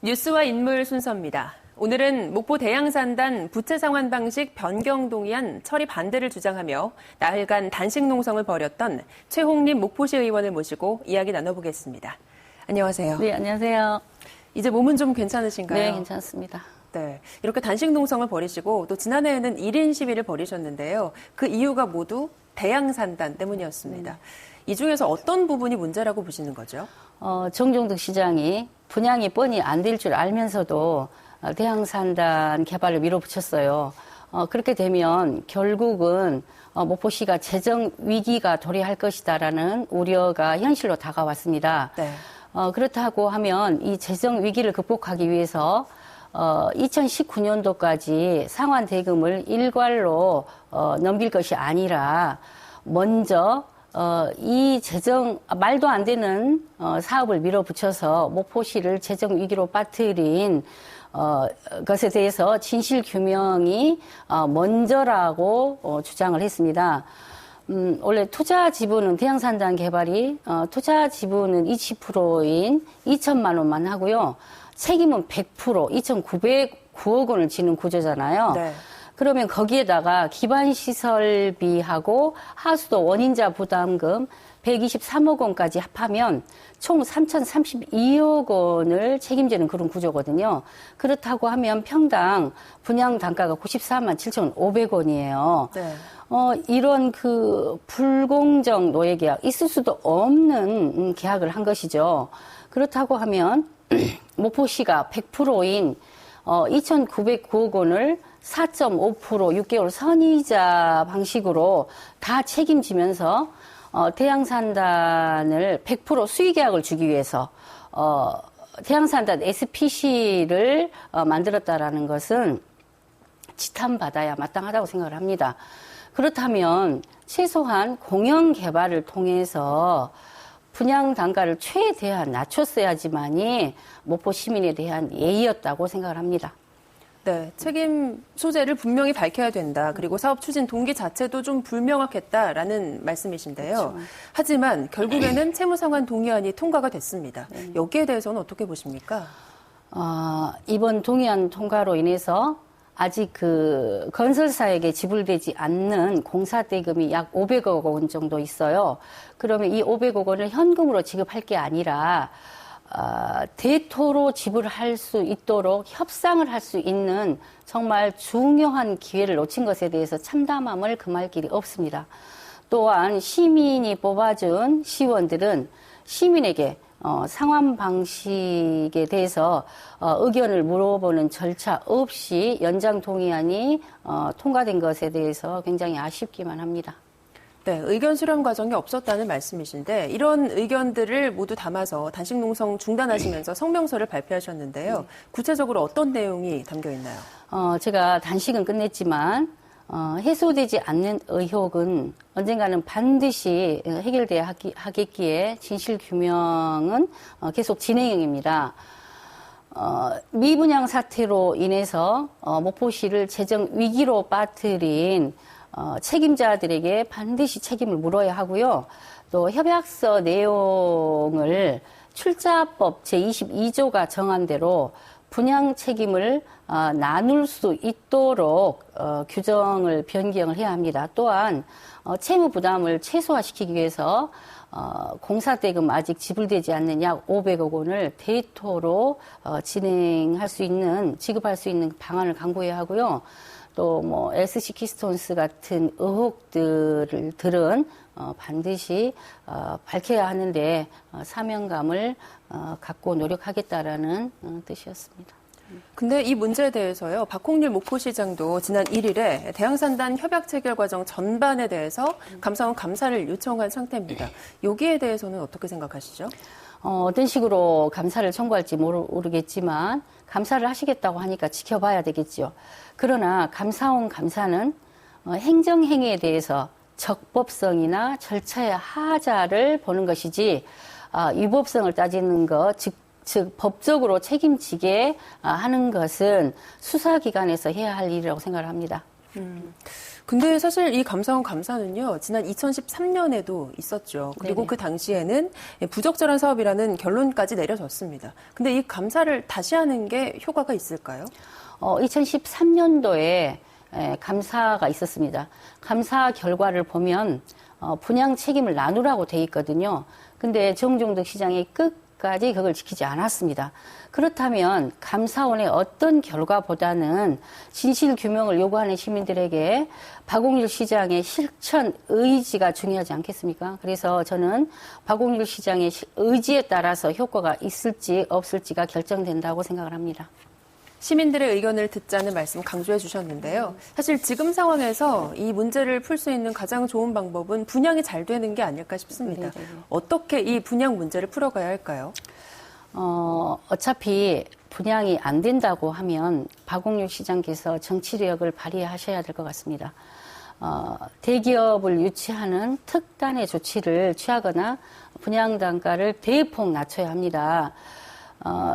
뉴스와 인물 순서입니다. 오늘은 목포 대양산단 부채 상환 방식 변경 동의안 처리 반대를 주장하며 나흘간 단식 농성을 벌였던 최홍림 목포시 의원을 모시고 이야기 나눠보겠습니다. 안녕하세요. 네, 안녕하세요. 이제 몸은 좀 괜찮으신가요? 네, 괜찮습니다. 네, 이렇게 단식 농성을 벌이시고 또 지난해에는 1인 시위를 벌이셨는데요. 그 이유가 모두 대양산단 때문이었습니다. 이 중에서 어떤 부분이 문제라고 보시는 거죠? 정종득 시장이 분양이 뻔히 안 될 줄 알면서도 대양산단 개발을 밀어붙였어요. 그렇게 되면 결국은 목포시가 재정 위기가 도래할 것이다라는 우려가 현실로 다가왔습니다. 네. 그렇다고 하면 이 재정 위기를 극복하기 위해서 2019년도까지 상환 대금을 일괄로 넘길 것이 아니라 먼저 이 말도 안 되는 사업을 밀어붙여서 목포시를 재정 위기로 빠뜨린 것에 대해서 진실 규명이 먼저라고 주장을 했습니다. 원래 투자 지분은 대양산단 개발이 투자 지분은 20%인 2천만 원만 하고요. 책임은 100% 2,909억 원을 지는 구조잖아요. 네. 그러면 거기에다가 기반시설비하고 하수도 원인자 부담금 123억 원까지 합하면 총 3,032억 원을 책임지는 그런 구조거든요. 그렇다고 하면 평당 분양 단가가 94만 7,500원이에요. 네. 이런 그 불공정 노예 계약 있을 수도 없는 계약을 한 것이죠. 그렇다고 하면 목포시가 100%인 2,909억 원을 4.5% 6개월 선이자 방식으로 다 책임지면서 대양산단을 100% 수의계약을 주기 위해서 대양산단 SPC를 만들었다라는 것은 지탄받아야 마땅하다고 생각을 합니다. 그렇다면 최소한 공영 개발을 통해서 분양 단가를 최대한 낮췄어야지만이 목포 시민에 대한 예의였다고 생각을 합니다. 네, 책임 소재를 분명히 밝혀야 된다. 그리고 사업 추진 동기 자체도 좀 불명확했다라는 말씀이신데요. 그렇죠. 하지만 결국에는 채무상환 동의안이 통과가 됐습니다. 여기에 대해서는 어떻게 보십니까? 이번 동의안 통과로 인해서 아직 그 건설사에게 지불되지 않는 공사 대금이 약 500억 원 정도 있어요. 그러면 이 500억 원을 현금으로 지급할 게 아니라 대토로 지불할 수 있도록 협상을 할 수 있는 정말 중요한 기회를 놓친 것에 대해서 참담함을 금할 길이 없습니다. 또한 시민이 뽑아준 시의원들은 시민에게 상환 방식에 대해서 의견을 물어보는 절차 없이 연장 동의안이 통과된 것에 대해서 굉장히 아쉽기만 합니다. 네, 의견 수렴 과정이 없었다는 말씀이신데 이런 의견들을 모두 담아서 단식 농성 중단하시면서 성명서를 발표하셨는데요. 구체적으로 어떤 내용이 담겨 있나요? 제가 단식은 끝냈지만 해소되지 않는 의혹은 언젠가는 반드시 해결돼야 하겠기에 진실 규명은 계속 진행형입니다. 미분양 사태로 인해서 목포시를 재정 위기로 빠뜨린 책임자들에게 반드시 책임을 물어야 하고요. 또 협약서 내용을 출자법 제22조가 정한 대로 분양 책임을 나눌 수 있도록 규정을 변경을 해야 합니다. 또한 채무 부담을 최소화시키기 위해서 공사대금 아직 지불되지 않는 약 500억 원을 대토로 지급할 수 있는 방안을 강구해야 하고요. 또 뭐 LC 키스톤스 같은 의혹들은 반드시 밝혀야 하는데 사명감을 갖고 노력하겠다라는 뜻이었습니다. 근데 이 문제에 대해서요, 박홍일 목포시장도 지난 1일에 대양산단 협약 체결 과정 전반에 대해서 감사원 감사를 요청한 상태입니다. 여기에 대해서는 어떻게 생각하시죠? 어떤 식으로 감사를 청구할지 모르겠지만 감사를 하시겠다고 하니까 지켜봐야 되겠죠. 그러나 감사원 감사는 행정행위에 대해서 적법성이나 절차의 하자를 보는 것이지 위법성을 따지는 것, 즉 법적으로 책임지게 하는 것은 수사기관에서 해야 할 일이라고 생각을 합니다. 근데 사실 이 감사원 감사는요, 지난 2013년에도 있었죠. 그리고 네네. 그 당시에는 부적절한 사업이라는 결론까지 내려졌습니다. 근데 이 감사를 다시 하는 게 효과가 있을까요? 2013년도에 감사가 있었습니다. 감사 결과를 보면 분양 책임을 나누라고 돼 있거든요. 근데 정종덕 시장이 끝까지 그걸 지키지 않았습니다. 그렇다면 감사원의 어떤 결과보다는 진실 규명을 요구하는 시민들에게 박홍일 시장의 실천 의지가 중요하지 않겠습니까? 그래서 저는 박홍일 시장의 의지에 따라서 효과가 있을지 없을지가 결정된다고 생각을 합니다. 시민들의 의견을 듣자는 말씀 강조해 주셨는데요. 사실 지금 상황에서 이 문제를 풀 수 있는 가장 좋은 방법은 분양이 잘 되는 게 아닐까 싶습니다. 네네. 어떻게 이 분양 문제를 풀어가야 할까요? 어차피 분양이 안 된다고 하면 박홍일 시장께서 정치력을 발휘하셔야 될 것 같습니다. 대기업을 유치하는 특단의 조치를 취하거나 분양 단가를 대폭 낮춰야 합니다.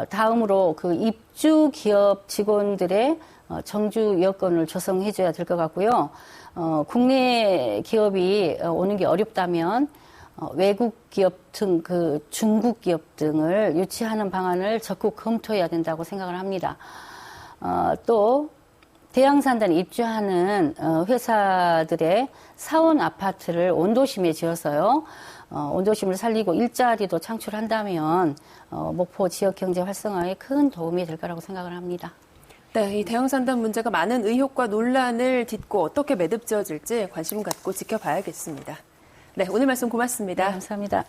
다음으로 그 입주 기업 직원들의 정주 여건을 조성해줘야 될 것 같고요. 국내 기업이 오는 게 어렵다면 외국 기업 등 그 중국 기업 등을 유치하는 방안을 적극 검토해야 된다고 생각을 합니다. 또 대양산단에 입주하는 회사들의 사원 아파트를 원도심에 지어서요. 원도심을 살리고 일자리도 창출한다면 목포 지역 경제 활성화에 큰 도움이 될 거라고 생각을 합니다. 네, 이 대형산단 문제가 많은 의혹과 논란을 딛고 어떻게 매듭지어질지 관심 갖고 지켜봐야겠습니다. 네, 오늘 말씀 고맙습니다. 네, 감사합니다.